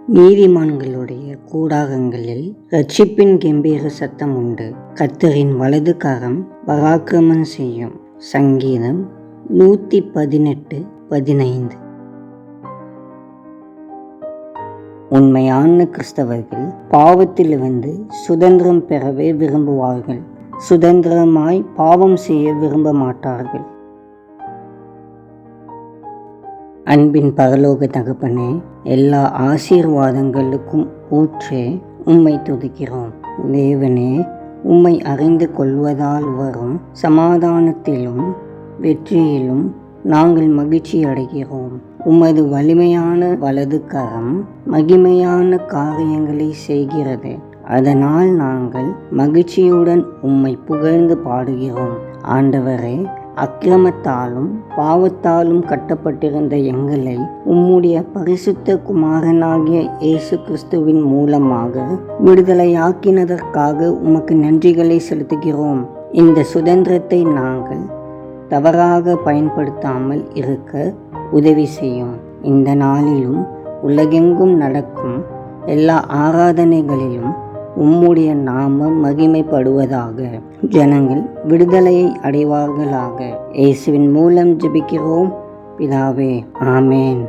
நீதிமான்களுடைய கூடாரங்களில் இரட்சிப்பின் கெம்பீர சத்தம் உண்டு. கர்த்தரின் வலது கரம் பராக்கிரமம் செய்யும். சங்கீதம் 118:15. உண்மையான கிறிஸ்தவர்கள் பாவத்திலிருந்து சுதந்திரம் பெறவே விரும்புவார்கள். சுதந்திரமாய் பாவம் செய்ய விரும்ப மாட்டார்கள். அன்பின் பரலோக தகப்பனே, எல்லா ஆசீர்வாதங்களுக்கும் ஊற்றே உம்மை துதிக்கிறோம். தேவனே, உம்மை அறிந்து கொள்வதால் வரும் சமாதானத்திலும் வெற்றியிலும் நாங்கள் மகிழ்ச்சி அடைகிறோம். உமது வலிமையான வலது கரம் மகிமையான காரியங்களை செய்கிறது. அதனால் நாங்கள் மகிழ்ச்சியுடன் உம்மை புகழ்ந்து பாடுகிறோம். ஆண்டவரே, அக்கிரமத்தாலும் பாவத்தாலும் கட்டப்பட்டிருந்த எங்களை உம்முடைய பரிசுத்த குமாரனாகிய இயேசு கிறிஸ்துவின் மூலமாக விடுதலையாக்கினதற்காக உமக்கு நன்றிகளை செலுத்துகிறோம். இந்த சுதந்திரத்தை நாங்கள் தவறாக பயன்படுத்தாமல் இருக்க உதவி செய்யும். இந்த நாளிலும் உலகெங்கும் நடக்கும் எல்லா ஆராதனைகளிலும் உம்முடைய நாமம் மகிமைப்படுவதாக. ஜனங்கள் விடுதலையை அடைவார்களாக. இயேசுவின் மூலம் ஜெபிக்கிறோம் பிதாவே, ஆமேன்.